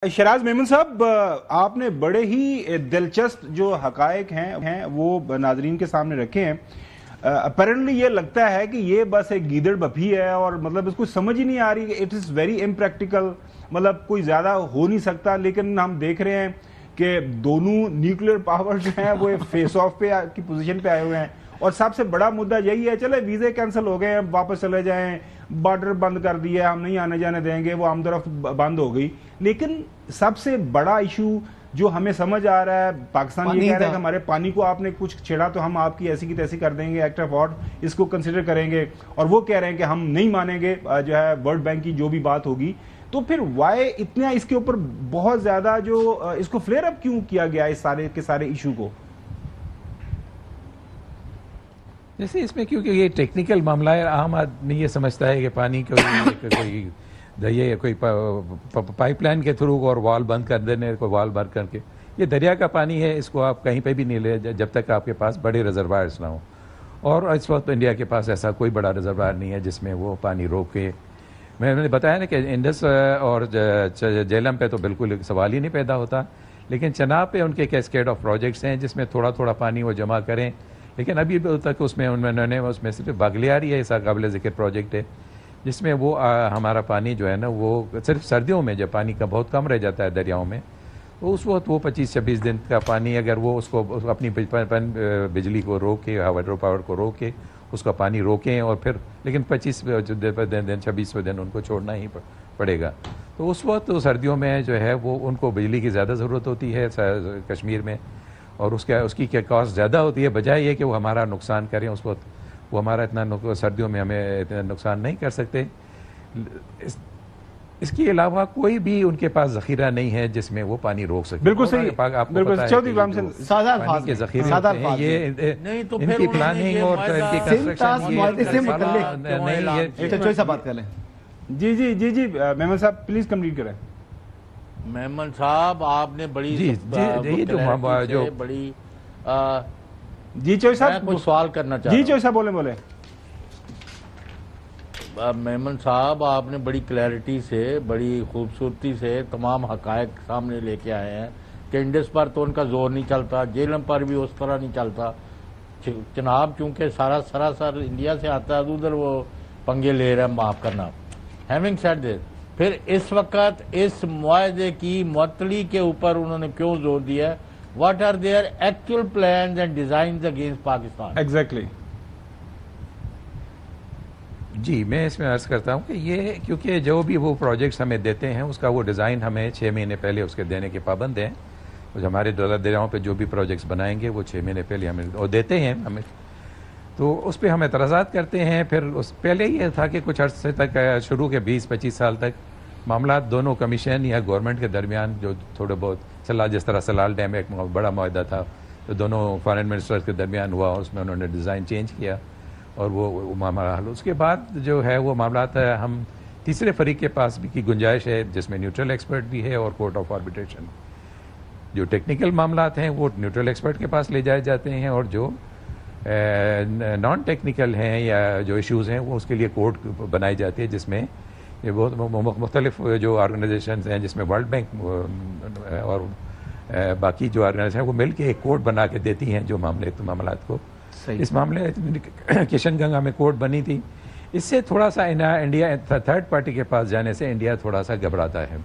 शराज मेमन साहब, आपने बड़े ही दिलचस्प जो हकायक हैं वो नाजरीन के सामने रखे हैं। अपेरेंटली ये लगता है कि ये बस एक गीदड़ बफी है और मतलब इसको समझ ही नहीं आ रही। इट इज़ वेरी इम्प्रैक्टिकल, मतलब कोई ज़्यादा हो नहीं सकता। लेकिन हम देख रहे हैं कि दोनों न्यूक्लियर पावर जो हैं वो फेस ऑफ पे की पोजीशन पे आए हुए हैं और सबसे बड़ा मुद्दा यही है, चले वीज़े कैंसिल हो गए, वापस चले जाएं, बॉर्डर बंद कर दिया, हम नहीं आने जाने देंगे, वो आमदरफ्त बंद हो गई। लेकिन सबसे बड़ा इशू जो हमें समझ आ रहा है, पाकिस्तान ये कह रहा है कि हमारे पानी को आपने कुछ छेड़ा तो हम आपकी ऐसी की तैसी कर देंगे, एक्ट ऑफ वॉर इसको कंसिडर करेंगे, और वो कह रहे हैं कि हम नहीं मानेंगे जो है वर्ल्ड बैंक की जो भी बात होगी। तो फिर वाई इतना इसके ऊपर बहुत ज्यादा जो इसको फ्लेयर अप क्यों किया गया इस सारे के सारे इशू को? जैसे इसमें क्योंकि ये टेक्निकल मामला है, आम आदमी ये समझता है कि पानी कोई दरिया या कोई पाइपलाइन के थ्रू और वॉल बंद कर देने, कोई वॉल बंद करके, ये दरिया का पानी है, इसको आप कहीं पे भी नहीं ले जब तक आपके पास बड़े रिजर्वायर्स ना हो। और इस वक्त इंडिया के पास ऐसा कोई बड़ा रिजर्वायर नहीं है जिसमें वो पानी रोक के। मैंने बताया ना कि इंडस और झेलम पे तो बिल्कुल सवाल ही नहीं पैदा होता, लेकिन चनाब पे उनके कैस्केड ऑफ प्रोजेक्ट्स हैं जिसमें थोड़ा थोड़ा पानी वो जमा करें। लेकिन अभी तक उसमें सिर्फ बागलियारी है, ऐसा काबिल ज़िक्र प्रोजेक्ट है जिसमें वो हमारा पानी जो है ना वो सिर्फ सर्दियों में जब पानी का बहुत कम रह जाता है दरियाओं में, तो उस वक्त वो 25-26 दिन का पानी अगर वो उसको अपनी बिजली को रोक के, हाइड्रो पावर को रोक के उसका पानी रोकें और फिर लेकिन 26वें दिन उनको छोड़ना ही पड़ेगा। तो उस वक्त तो सर्दियों में जो है वो उनको बिजली की ज़्यादा ज़रूरत होती है कश्मीर में, और उसकी क्या कॉस्ट ज़्यादा होती है, बजाय ये कि वो हमारा नुकसान करें। उस वक्त वो हमारा इतना सर्दियों में हमें इतना नुकसान नहीं कर सकते। इसके अलावा कोई भी उनके पास ज़ख़ीरा नहीं है जिसमें वो पानी रोक सकते। बिल्कुल सही, आपको पता है कि पानी के ज़ख़ीरे होते हैं, ये इनकी प्लानिंग और इनकी कंस्ट्रक्शन। जी मेमन साहब प्लीज कंप्लीट करें। मेमन साहब, आपने बड़ी बड़ी जी चोई साहब कुछ सवाल करना चाहता हूं। जी चोई साहब बोले। मेमन साहब, आपने बड़ी क्लैरिटी से, बड़ी खूबसूरती से तमाम हकायक सामने लेके आए हैं कि इंडस पर तो उनका जोर नहीं चलता, झेलम पर भी उस तरह नहीं चलता। चनाब चूंकि सरासर इंडिया से आता है, उधर वो पंगे ले रहे हैं, माफ करना। हैविंग सेड दिस, फिर इस वक्त इस मुआहदे की मुअत्तली के ऊपर उन्होंने क्यों जोर दिया? What are their actual plans and designs against Pakistan? Exactly जी, मैं इसमें अर्ज करता हूँ कि ये क्योंकि जो भी वो प्रोजेक्ट्स हमें देते हैं उसका वो डिज़ाइन हमें 6 महीने पहले उसके देने के पाबंद हैं। तो हमारे दरियाओं पे जो भी प्रोजेक्ट्स बनाएंगे वो 6 महीने पहले हमें और देते हैं हमें, तो उस पर हम एतराज़ात करते हैं। फिर उस पहले ये था कि कुछ अर्से तक, शुरू के 20-25 साल तक मामला दोनों कमीशन या गवर्नमेंट के दरमियान जो थोड़े बहुत जिस तरह सलाल डैम एक बड़ा मुआहदा था तो दोनों फॉरेन मिनिस्टर्स के दरमियान हुआ, उसमें उन्होंने डिज़ाइन चेंज किया और वो मामला हल। उसके बाद जो है वो मामला हम तीसरे फरीक के पास भी की गुंजाइश है जिसमें न्यूट्रल एक्सपर्ट भी है और कोर्ट ऑफ आर्बिट्रेशन। जो टेक्निकल मामला हैं वो न्यूट्रल एक्सपर्ट के पास ले जाए जाते हैं, और जो नॉन टेक्निकल हैं या जो इश्यूज़ हैं वो उसके लिए कोर्ट बनाई जाती है, जिसमें ये बहुत मुख्तलिफ जो ऑर्गेनाइजेशन हैं जिसमें वर्ल्ड बैंक और बाकी जो ऑर्गेनाइजेशन हैं वो मिल के एक कोर्ट बना के देती हैं जो मामलात को। इस मामले किशन गंगा में कोर्ट बनी थी। इससे थोड़ा सा इंडिया थर्ड पार्टी के पास जाने से इंडिया थोड़ा सा घबराता है।